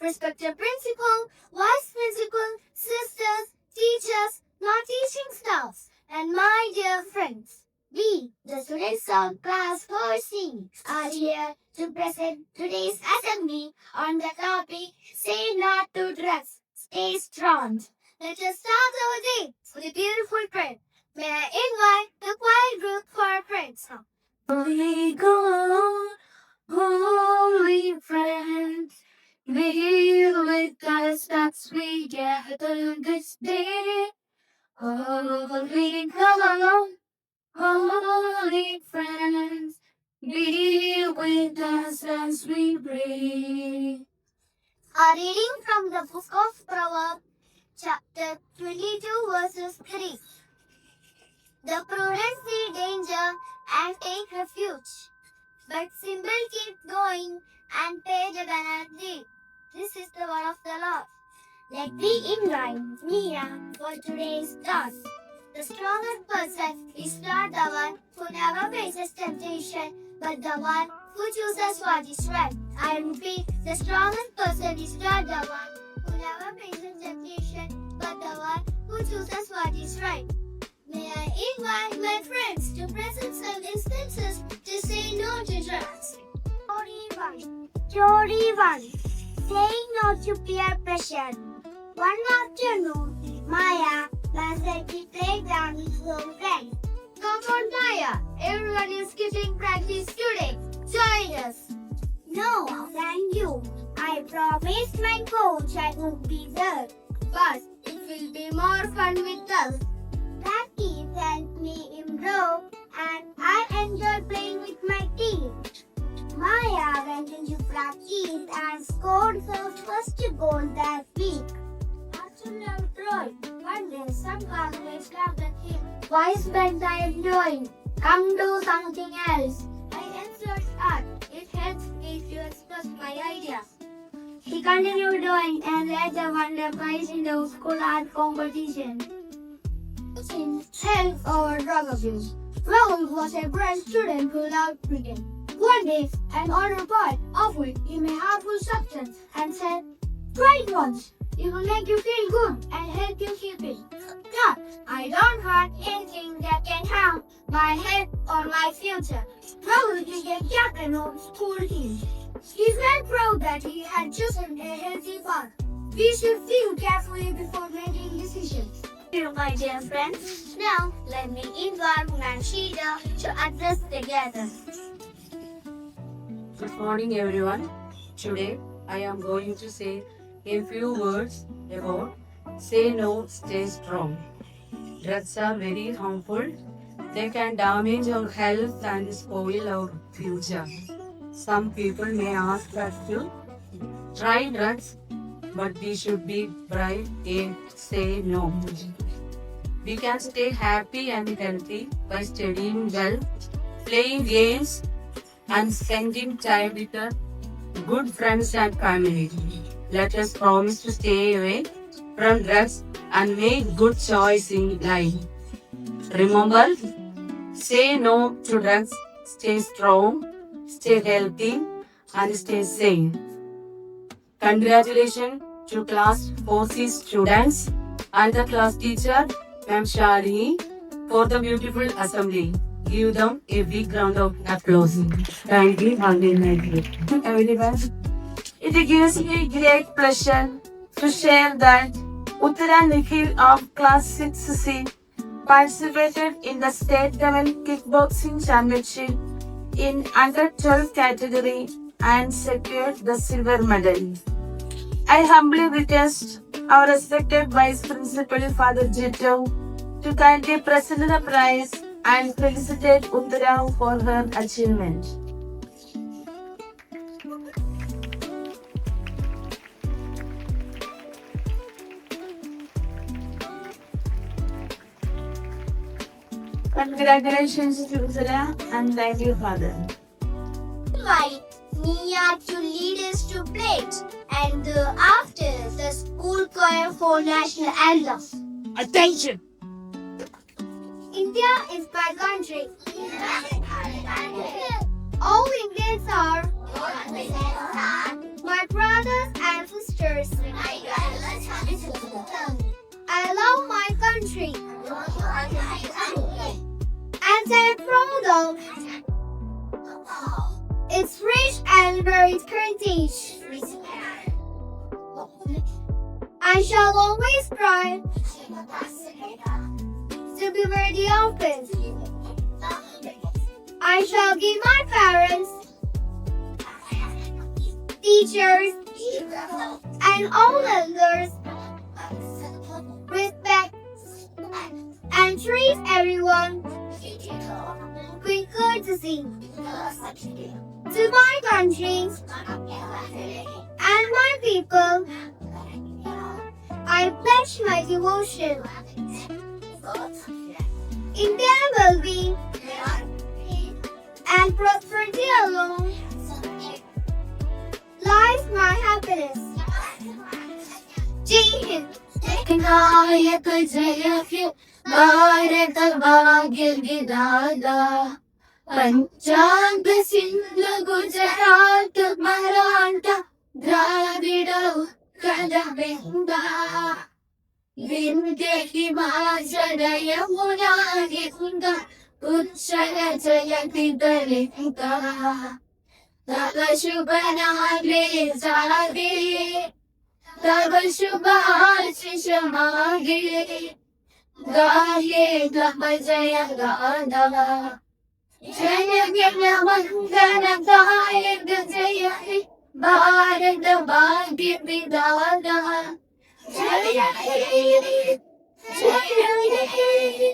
respected principal, vice principal, sisters, teachers, non-teaching staffs, and my dear friends. We, the students of class 4C, are here to present today's assembly on the topic Say Not to Drugs, Stay Strong. Let us start our day with a beautiful prayer. May I invite the choir group for a prayer song. Holy God, holy friends, be with us as we gather this day. Holy God, holy friends, be with us as we pray. A reading from the book of Proverbs, chapter 22, verses 3. The prudent see danger and take refuge, but simple keep going and pay the penalty. This is the word of the Lord. Let me invite Mia for today's task. The strongest person is not the one who never faces temptation, but the one who chooses what is right. I repeat, the strongest person is not the one who never faces temptation, but the one who chooses what is right. May I invite my friends to present some instances to say no to drugs. Story 1. Saying no to peer pressure. One afternoon, Maya was at the playground with her friends. Come on, Maya. Everyone is skipping practice today. Join us. No, thank you. I promised my coach I would be there. But it will be more fun with us. Practice helped me improve and I enjoyed playing with my team. Maya went into practice and scored her first goal that week. After Troy, one day some classmates laughed at him. Why spend time doing? Come do something else. I answered art. It helps me to express my ideas. He continued doing and later won the prize in the school art competition. Health over drug abuse. Raul was a bright student who loved cricket. One day, an older boy offered him a harmful substance and said, "Try it once. It will make you feel good and help you keep it." "No, I don't want anything that can harm my health or my future." Raul became captain of school team. He felt proud that he had chosen a healthy path. We should think carefully before making decisions. My dear friends, now let me invite Manshida to address together. Good morning, everyone. Today, I am going to say a few words about say no, stay strong. Drugs are very harmful. They can damage our health and spoil our future. Some people may ask us to try drugs, but we should be brave and say no. We can stay happy and healthy by studying well, playing games, and spending time with our good friends and family. Let us promise to stay away from drugs and make good choice in life. Remember, say no to drugs, stay strong, stay healthy, and stay sane. Congratulations to class 4C students and the class teacher, Ma'am Shalini, for the beautiful assembly. Give them a big round of applause. Thank you, everyone. It gives me great pleasure to share that Uttara Nikhil of class 6C participated in the state level kickboxing championship in under 12 category and secured the silver medal. I humbly request our respected Vice Principal Father Jito to kindly present the prize and felicitate Uttara for her achievement. Congratulations to Uttara and thank you, Father. Invite Mia to lead us to pledge and after the school choir for national anthem. Attention! India is my country. All Indians are my brothers and sisters. heritage. I shall always try to be worthy of it. I shall give my parents, teachers, and all elders respect and treat everyone with courtesy. To my country and my people, I pledge my devotion. In their well-being and prosperity alone lies my happiness. Jai Hind. नायक जय हे भारत भाग्य विधाता पंजाब सिंध गुजरात मराठा द्राविड उत्कल गंगा विंध्य हिमाचल यमुना गंगा उच्चल जयति तरिंगा तव शुभ नामे जागे तव शुभ आशीष मागे गाये तव जय गाना जय जन मंगल गायक जय हे भारत भाग्य विधाता जय हे जय हे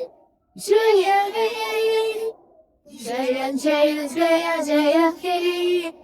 जय हे जय जय जय जय हे